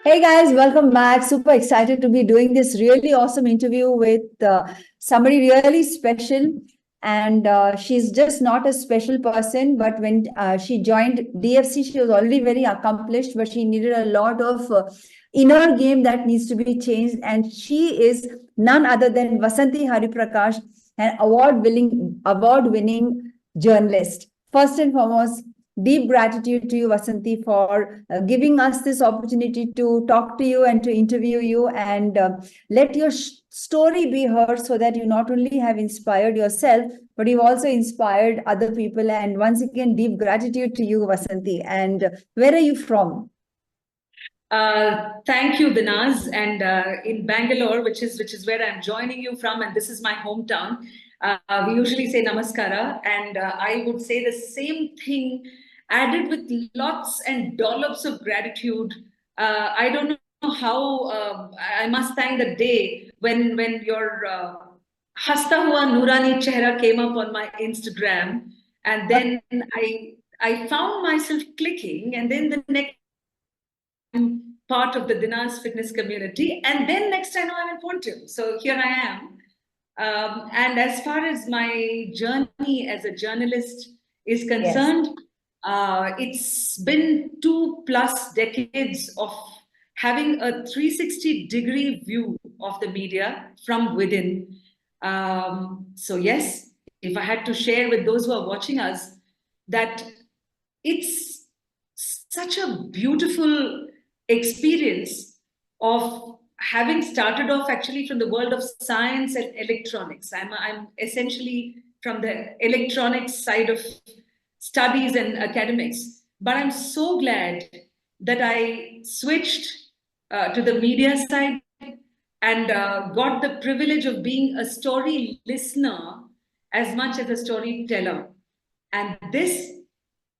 Hey guys, welcome back. Super excited to be doing this really awesome interview with somebody really special. And she's just not a special person, but when she joined DFC, she was already very accomplished, but she needed a lot of inner game that needs to be changed. And she is none other than Vasanthi Hariprakash, an award-winning journalist. First and foremost, deep gratitude to you, Vasanthi, for giving us this opportunity to talk to you and to interview you and let your story be heard so that you not only have inspired yourself, but you've also inspired other people. And once again, deep gratitude to you, Vasanthi. And where are you from? Thank you, Dinaz, and in Bangalore, which is where I'm joining you from, and this is my hometown. We usually say namaskara, and I would say the same thing, added with lots and dollops of gratitude. I don't know how I must thank the day when your hasta hua nurani chehra came up on my Instagram, and then I found myself clicking, and then the next part of the Dinaz Fitness Community. And then next I know I'm in Pontium. So here I am. And as far as my journey as a journalist is concerned, it's been 2+ decades of having a 360-degree view of the media from within. So yes, if I had to share with those who are watching us, that it's such a beautiful experience of having started off actually from the world of science and electronics. I'm essentially from the electronics side of studies and academics, but I'm so glad that I switched to the media side and got the privilege of being a story listener as much as a storyteller. And this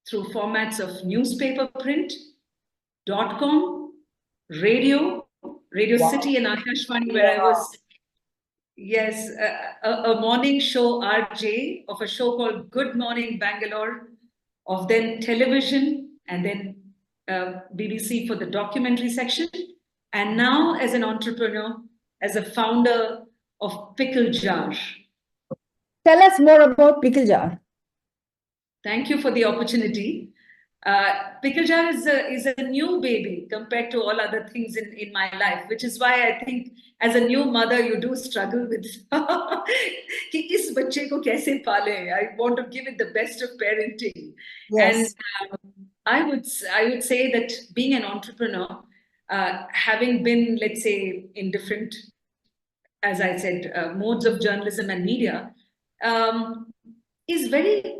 through formats of newspaper print, .com, Radio City and Akashvani, where I was, yes, a morning show RJ of a show called Good Morning Bangalore, of then television, and then BBC for the documentary section. And now as an entrepreneur, as a founder of Pickle Jar. Tell us more about Pickle Jar. Thank you for the opportunity. Pickle Jar is a new baby compared to all other things in my life, which is why I think as a new mother, you do struggle with कि इस बच्चे को कैसे पाले. I want to give it the best of parenting. Yes. And I would say that being an entrepreneur, having been, let's say, in different, as I said, modes of journalism and media, is very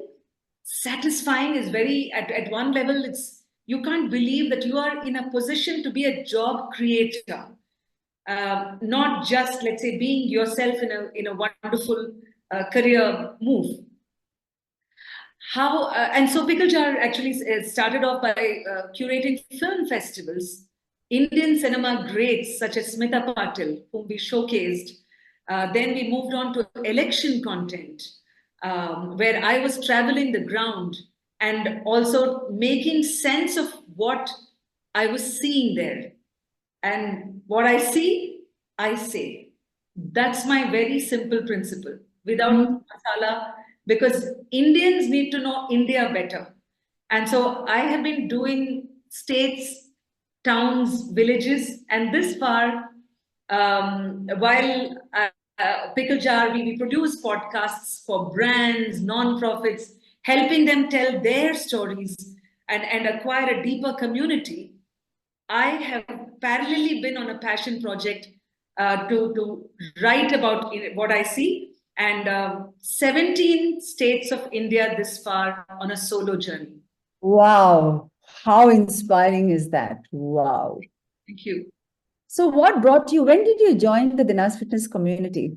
satisfying, is very at one level, it's you can't believe that you are in a position to be a job creator, not just, let's say, being yourself in a wonderful career move. How and so Pickle Jar actually started off by curating film festivals, Indian cinema greats such as Smita Patil, whom we showcased. Then we moved on to election content, where I was traveling the ground and also making sense of what I was seeing there. And what I see, I say. That's my very simple principle, without masala, because Indians need to know India better. And so I have been doing states, towns, villages, and this far, while Pickle Jar, we produce podcasts for brands, non-profits, helping them tell their stories and acquire a deeper community. I have parallelly been on a passion project to write about what I see, and 17 states of India this far on a solo journey. Wow. How inspiring is that? Wow. Thank you. So what brought you, when did you join the Dinaz Fitness Community?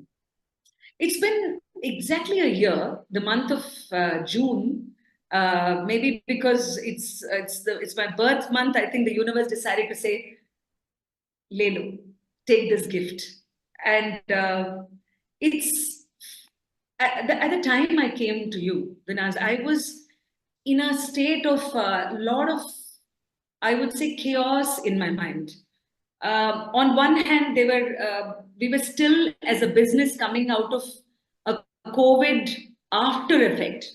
It's been exactly a year, the month of June. Maybe because it's my birth month, I think the universe decided to say, Lelo, take this gift. And it's at the time I came to you, Vinaz, I was in a state of a lot of, I would say, chaos in my mind. On one hand, we were still as a business coming out of a COVID after effect.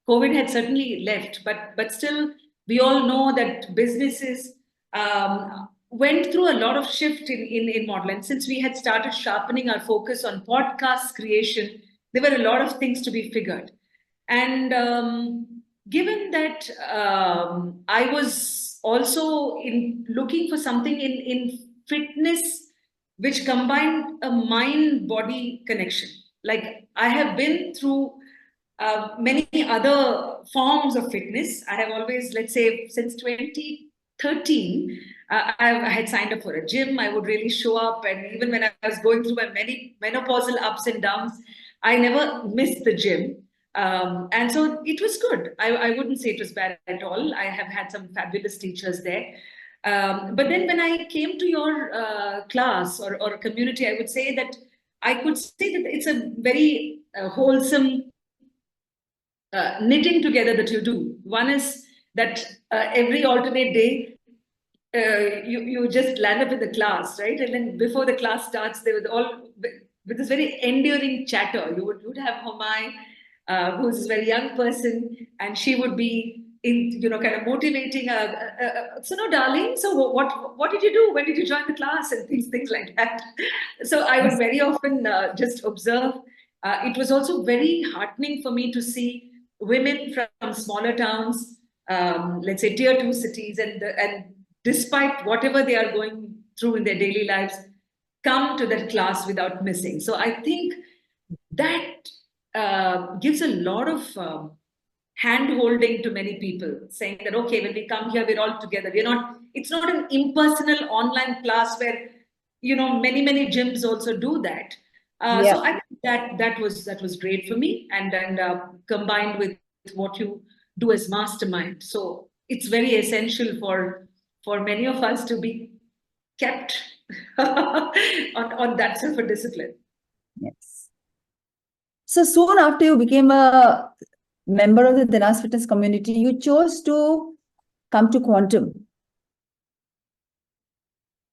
COVID had certainly left, but still, we all know that businesses went through a lot of shift in model. And since we had started sharpening our focus on podcast creation, there were a lot of things to be figured. And given that I was also in looking for something in fitness which combined a mind body connection. Like I have been through many other forms of fitness. I have always, let's say, since 2013, I had signed up for a gym. I would really show up, and even when I was going through my many menopausal ups and downs, I never missed the gym. And so it was good. I wouldn't say it was bad at all. I have had some fabulous teachers there. But then when I came to your class or community, I would say that I could say that it's a very wholesome knitting together that you do. One is that every alternate day, you just land up in the class, right? And then before the class starts, they would all with this very endearing chatter. You would have Homai, who's a very young person, and she would be in, kind of motivating. So no, darling. So what did you do? When did you join the class? And things like that. So I would very often just observe. It was also very heartening for me to see women from smaller towns, let's say tier 2 cities, and despite whatever they are going through in their daily lives, come to that class without missing. So I think that gives a lot of hand holding to many people, saying that, okay, when we come here, we're all together. It's not an impersonal online class where, many gyms also do that. So I think that was great for me, and combined with what you do as mastermind. So it's very essential for many of us to be kept on that sort of a discipline. Yes. So soon after you became a member of the Dinaz Fitness Community, you chose to come to Quantum,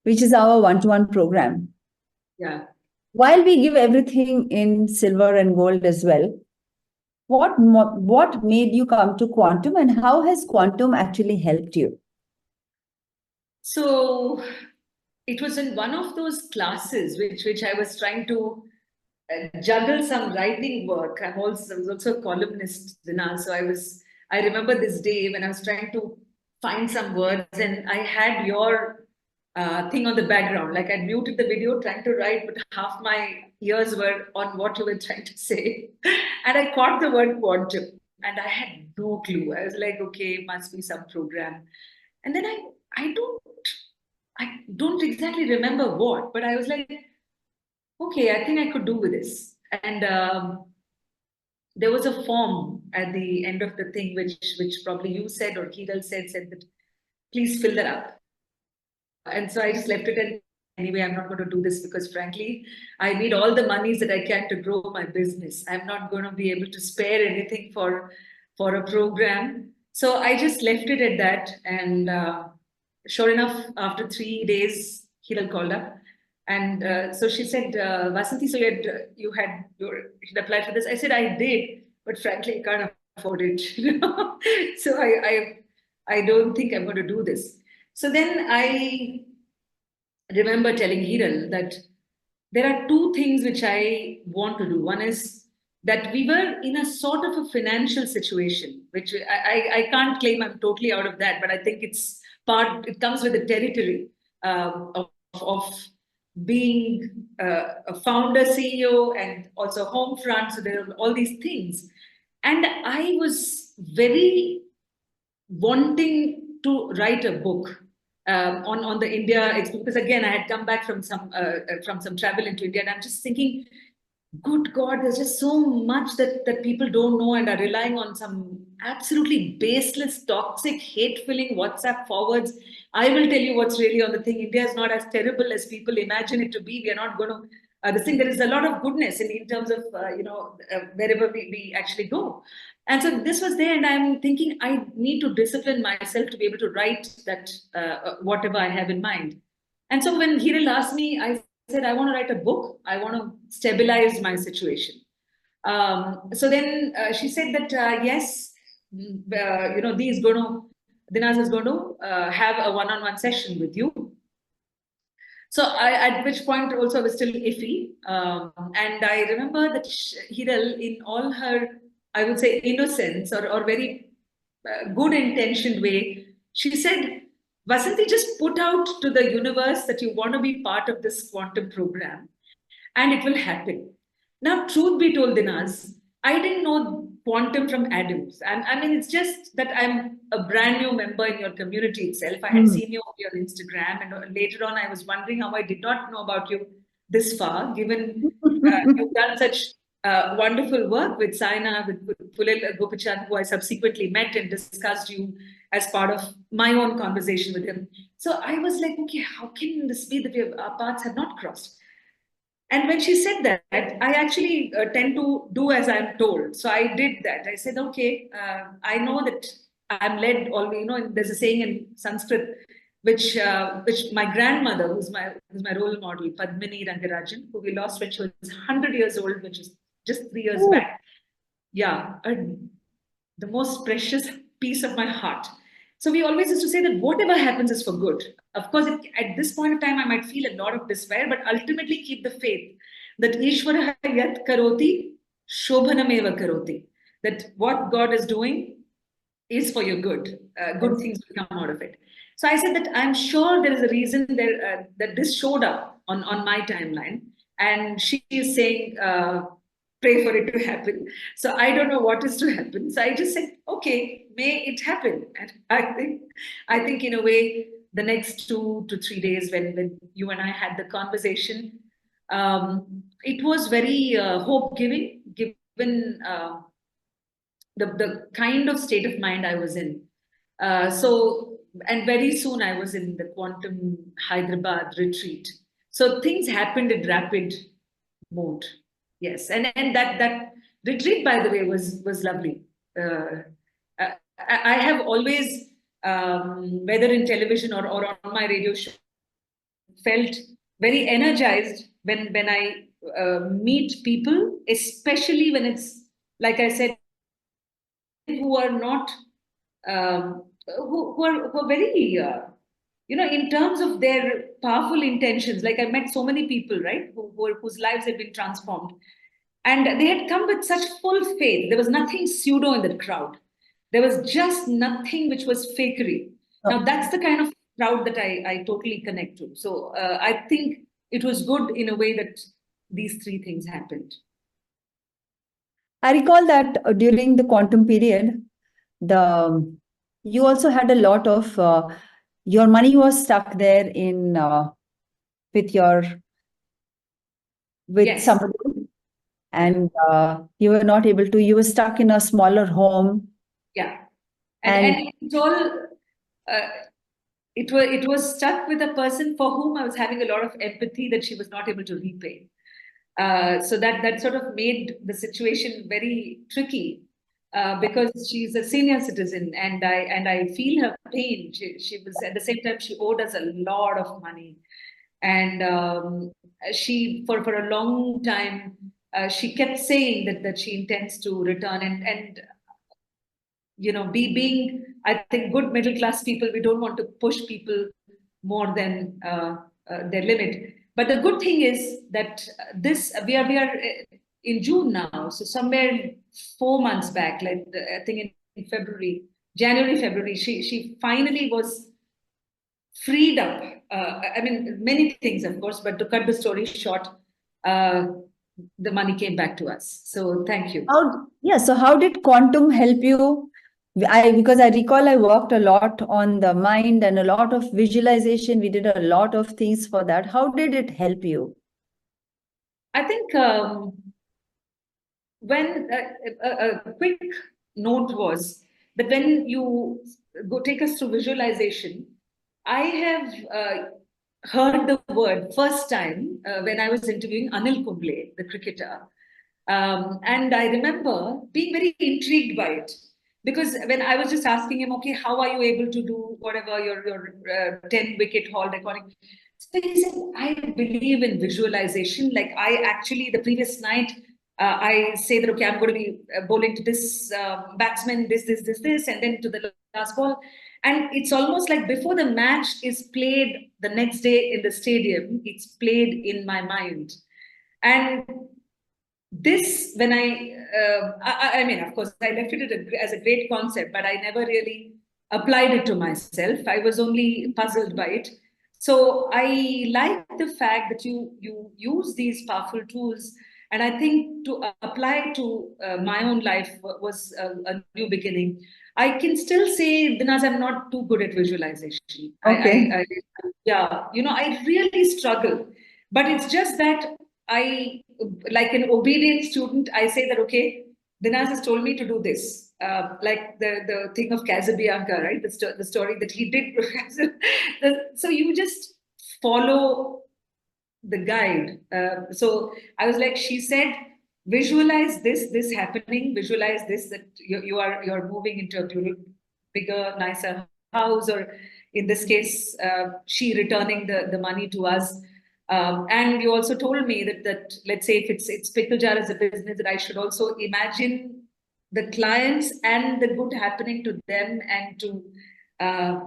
which is our one-to-one program. Yeah. While we give everything in silver and gold as well, what made you come to Quantum, and how has Quantum actually helped you? So it was in one of those classes which I was trying to juggle some writing work. I was also a columnist, Dinaz. So I remember this day when I was trying to find some words, and I had your thing on the background. Like I'd muted the video trying to write, but half my ears were on what you were trying to say. And I caught the word quantum, and I had no clue. I was like, okay, must be some program. And then I don't exactly remember what, but I was like, okay, I think I could do with this. And there was a form at the end of the thing, which probably you said or Kiral said that please fill that up. And so I just left it. And anyway, I'm not going to do this because frankly, I need all the monies that I can to grow my business. I'm not going to be able to spare anything for a program. So I just left it at that. And sure enough, after 3 days, Kiral called up. And so she said, Vasanthi, so you had applied for this. I said, I did, but frankly, I can't afford it. So I don't think I'm going to do this. So then I remember telling Hiral that there are two things which I want to do. One is that we were in a sort of a financial situation, which I can't claim I'm totally out of that, but I think it comes with the territory of being a founder, CEO, and also home front. So there are all these things. And I was very wanting to write a book on the India experience, because again, I had come back from some travel into India, and I'm just thinking, good God, there's just so much that people don't know and are relying on some absolutely baseless, toxic, hate-filling WhatsApp forwards. I will tell you what's really on the thing. India is not as terrible as people imagine it to be. We are not going to. There is a lot of goodness in terms of wherever we actually go. And so this was there, and I'm thinking I need to discipline myself to be able to write that whatever I have in mind. And so when Hiral asked me, I said, I want to write a book. I want to stabilize my situation. So then she said that, yes, Dinaz is going to have a one-on-one session with you. So at which point also I was still iffy. And I remember that Hiral, in all her, I would say, innocence or very good intentioned way, she said, Vasanthi, just put out to the universe that you want to be part of this quantum program and it will happen. Now, truth be told, Dinaz, I didn't know quantum from atoms. I mean, it's just that I'm a brand new member in your community itself. I had seen you on your Instagram, and later on, I was wondering how I did not know about you this far, given you've done such wonderful work with Saina, with Pulil Gopichan, who I subsequently met and discussed you as part of my own conversation with him. So I was like, okay, how can this be that our paths have not crossed? And when she said that, I actually tend to do as I'm told. So I did that. I said, okay, I know that I'm led always, there's a saying in Sanskrit, which my grandmother, who's my role model, Padmini Rangarajan, who we lost when she was 100 years old, which is just 3 years back. Yeah, the most precious piece of my heart. So we always used to say that whatever happens is for good. Of course, at this point of time, I might feel a lot of despair, but ultimately keep the faith that Ishvara yat karoti, shobhanameva karoti. That what God is doing is for your good. Good things will come out of it. So I said that I'm sure there is a reason there that this showed up on my timeline, and she is saying, pray for it to happen. So I don't know what is to happen. So I just said, okay, may it happen. And I think in a way, the next 2 to 3 days when you and I had the conversation, it was very hope giving, given the kind of state of mind I was in. And very soon I was in the Quantum Hyderabad retreat. So things happened in rapid mode. Yes, and that retreat, by the way, was lovely. I have always, whether in television or on my radio show, felt very energized when I meet people, especially when it's like I said, who are not who are very in terms of their powerful intentions. Like I met so many people, right, whose lives had been transformed, and they had come with such full faith. There was nothing pseudo in that crowd. There was just nothing which was fakery. Now that's the kind of crowd that I totally connect to. So I think it was good in a way that these three things happened. I recall that during the quantum period, you also had a lot of your money was stuck there in with Yes. somebody, and you were not able to. You were stuck in a smaller home. Yeah, and it's all. It was stuck with a person for whom I was having a lot of empathy that she was not able to repay. So that sort of made the situation very tricky because she's a senior citizen, and I feel her pain. She was at the same time she owed us a lot of money, and she for a long time she kept saying that she intends to return, and being, I think, good middle class people, we don't want to push people more than their limit. But the good thing is that we are in June now, so somewhere 4 months back, like I think in January, February, she finally was freed up. I mean, many things, of course, but to cut the story short, the money came back to us. So thank you. So how did quantum help you? Because I recall I worked a lot on the mind and a lot of visualization. We did a lot of things for that. How did it help you? I think when a quick note was that when you go take us through visualization, I have heard the word first time when I was interviewing Anil Kumble, the cricketer. And I remember being very intrigued by it. Because when I was just asking him, okay, how are you able to do whatever your 10 wicket haul recording? So he said, I believe in visualization. Like I actually, the previous night, I say that, okay, I'm going to be bowling to this batsman, this, and then to the last ball. And it's almost like before the match is played the next day in the stadium, it's played in my mind. And this, when I mean, of course, I left it as a great concept, but I never really applied it to myself. I was only puzzled by it. So I like the fact that you use these powerful tools, and I think to apply to my own life was a new beginning. I can still say, Dinaz, I'm not too good at visualization. Okay. Yeah, I really struggle. But it's just that I, like an obedient student, I say that, okay, Dinaz has told me to do this. Like the thing of Casabianca, right? The story that he did. So you just follow the guide. So I was like, she said, visualize this happening, visualize this, that you're moving into a bigger, nicer house, or in this case, she returning the money to us. And you also told me that let's say if it's Pickle Jar as a business, that I should also imagine the clients and the good happening to them, and uh,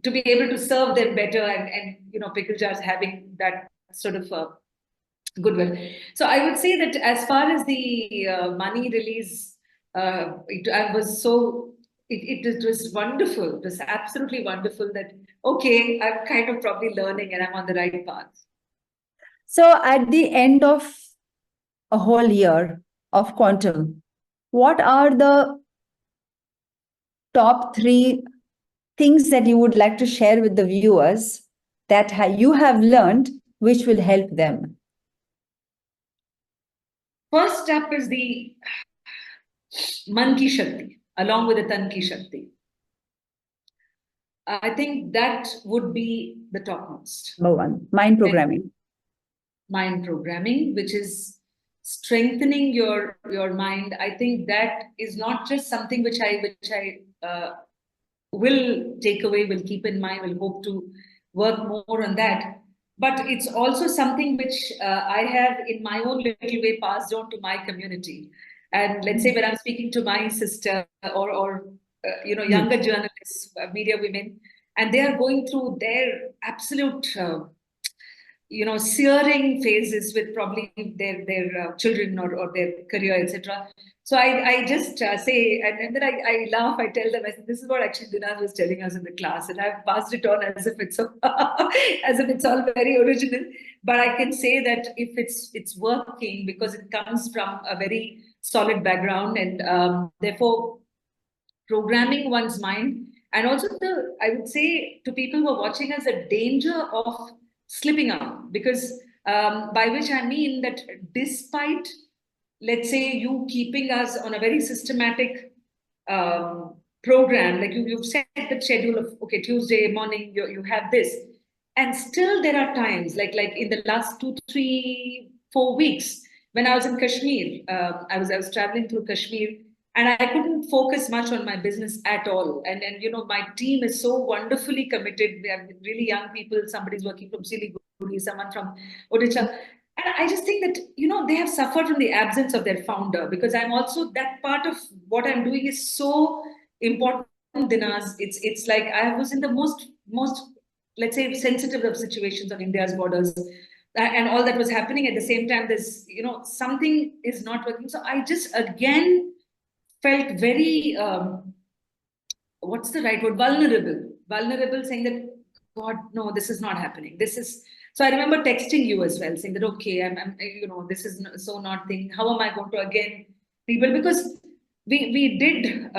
to be able to serve them better, and Pickle Jars having that sort of goodwill. So I would say that as far as the money release, I was so it was wonderful. It was absolutely wonderful that, okay, I'm kind of probably learning and I'm on the right path. So at the end of a whole year of quantum, what are the top three things that you would like to share with the viewers that you have learned which will help them? First step is the man ki shakti, along with the tan ki shakti. I think that would be the topmost. Number one, mind programming. Mind programming, which is strengthening your mind. I think that is not just something which I will take away, will keep in mind, will hope to work more on that. But it's also something which I have in my own little way passed on to my community. And let's say when I'm speaking to my sister, or younger journalists, media women, and they are going through their absolute searing phases with probably their children, or their career, etc. So I just say, and then I laugh. I tell them, I said, this is what actually Dinaz was telling us in the class, and I've passed it on as if it's as if it's all very original. But I can say that if it's working, because it comes from a very solid background, and therefore programming one's mind. And also, I would say to people who are watching us, the danger of slipping up, because by which I mean that despite, let's say, you keeping us on a very systematic program, like you've set the schedule of, okay, Tuesday morning you have this, and still there are times like in the last 2, 3, 4 weeks when I was in Kashmir, I was traveling through Kashmir, and I couldn't focus much on my business at all. And my team is so wonderfully committed. They are really young people. Somebody's working from Siliguri, someone from Odisha. And I just think that, they have suffered from the absence of their founder, because I'm also, that part of what I'm doing is so important, Dinaz. It's like I was in the most, let's say, sensitive of situations on India's borders. And all that was happening at the same time, there's, something is not working. So I just again felt very, what's the right word, vulnerable, saying that, God, no, this is not happening, this is. So I remember texting you as well, saying that, okay, I'm this is so not thing, how am I going to again people, because we did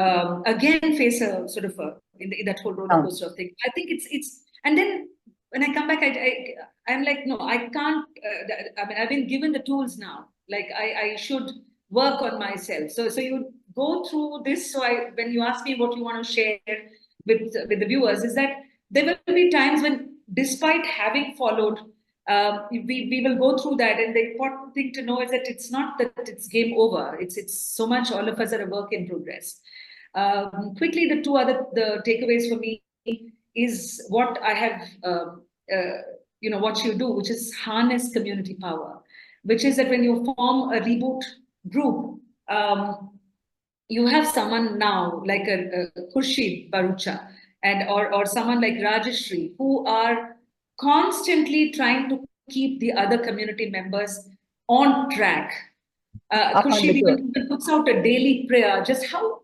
again face a sort of in that whole roller coaster of thing. I think it's and then when I come back, I'm like, no, I can't. I mean, I've been given the tools now. Like I should work on myself. So you go through this. So when you ask me what you want to share with the viewers, is that there will be times when, despite having followed, we will go through that. And the important thing to know is that it's not that it's game over. It's so much. All of us are a work in progress. Quickly, the takeaways for me is what I have what you do, which is harness community power, which is that when you form a reboot group, you have someone now like a Khurshid Barucha or someone like Rajeshri who are constantly trying to keep the other community members on track. Up on Khurshid the tour. even puts out a daily prayer. Just how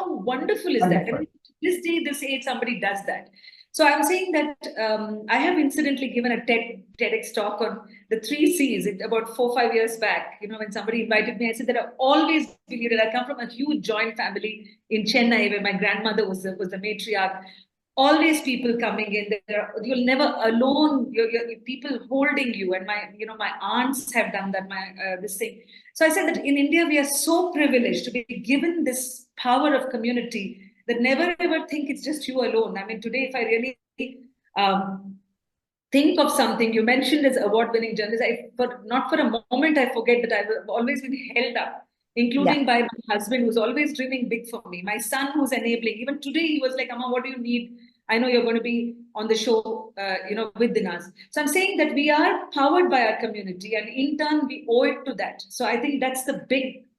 wonderful is that? I Wonderful. mean, this day, this age, somebody does that. So I'm saying that I have incidentally given a TEDx talk on the 3 C's about 4-5 years back. When somebody invited me, I said that I've always believed it. I come from a huge joint family in Chennai where my grandmother was the matriarch. Always people coming in. You're never alone. You're people holding you. And my aunts have done that. This thing. So I said that in India we are so privileged to be given this power of community that never ever think it's just you alone. I mean, today if I really think of something you mentioned as award-winning journalist, not for a moment I forget that I've always been held up, including by my husband who's always dreaming big for me, my son who's enabling. Even today he was like, Amma, what do you need? I know you're going to be on the show, with Dinaz. So I'm saying that we are powered by our community, and in turn we owe it to that. So I think that's the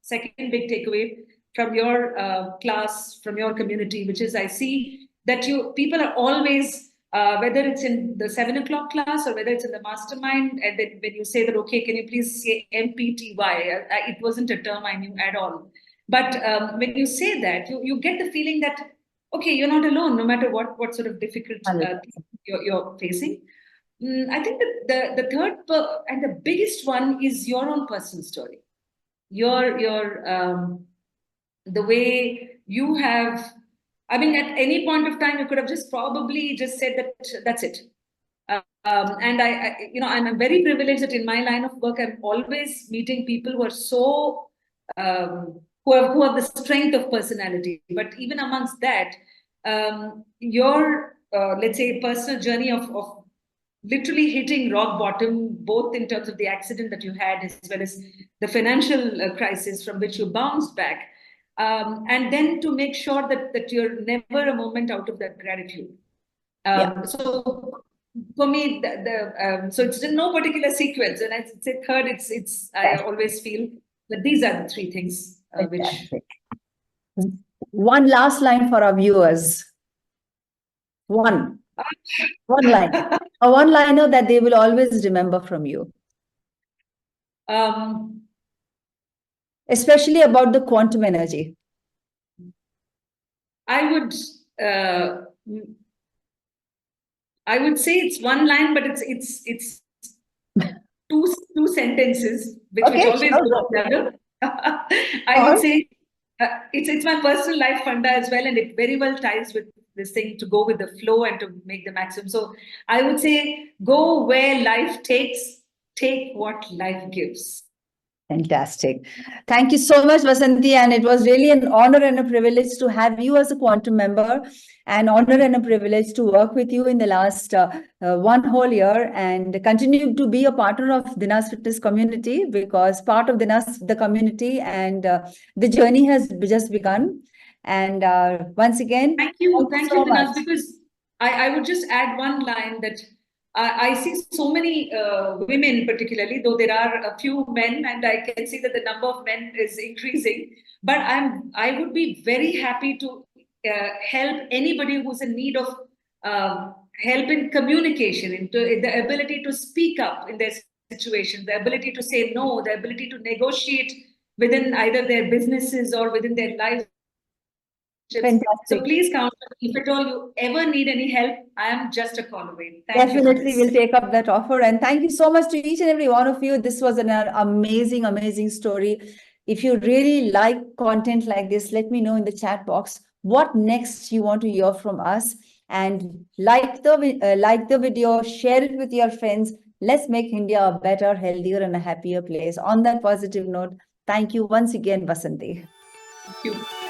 second big takeaway from your class, from your community, which is I see that people are always, whether it's in the 7 o'clock class or whether it's in the mastermind, and then when you say that, okay, can you please say MPTY? It wasn't a term I knew at all. But when you say that, you get the feeling that, okay, you're not alone, no matter what sort of difficult you're facing. I think that the third and the biggest one is your own personal story. The way you have, I mean, at any point of time, you could have probably just said that that's it. And I'm very privileged that in my line of work, I'm always meeting people who are so, who have the strength of personality. But even amongst that, your, let's say, personal journey of literally hitting rock bottom, both in terms of the accident that you had, as well as the financial crisis from which you bounced back. And then to make sure that you're never a moment out of that gratitude. So for me, so it's in no particular sequence. And I'd say third, I always feel that these are the three things which. One last line for our viewers. One line. A one-liner that they will always remember from you. Especially about the quantum energy. I would say it's one line, but it's two sentences which always go together. I would say it's my personal life funda as well, and it very well ties with this thing to go with the flow and to make the maximum. So I would say, go where life takes, take what life gives. Fantastic. Thank you so much, Vasanthi. And it was really an honor and a privilege to have you as a quantum member, an honor and a privilege to work with you in the last 1 whole year, and continue to be a partner of Dinaz Fitness Community, because part of the community, and the journey has just begun. And once again, thank you so Dinaz, because I would just add one line that I see so many women, particularly, though there are a few men, and I can see that the number of men is increasing. But I would be very happy to help anybody who's in need of help in communication, into the ability to speak up in their situation, the ability to say no, the ability to negotiate within either their businesses or within their lives. Fantastic. So please count. If at all you ever need any help, I am just a call away. Definitely we'll take up that offer. And thank you so much to each and every one of you. This was an amazing, amazing story. If you really like content like this, let me know in the chat box what next you want to hear from us. And like the video, share it with your friends. Let's make India a better, healthier, and a happier place. On that positive note, thank you once again, Vasanthi. Thank you.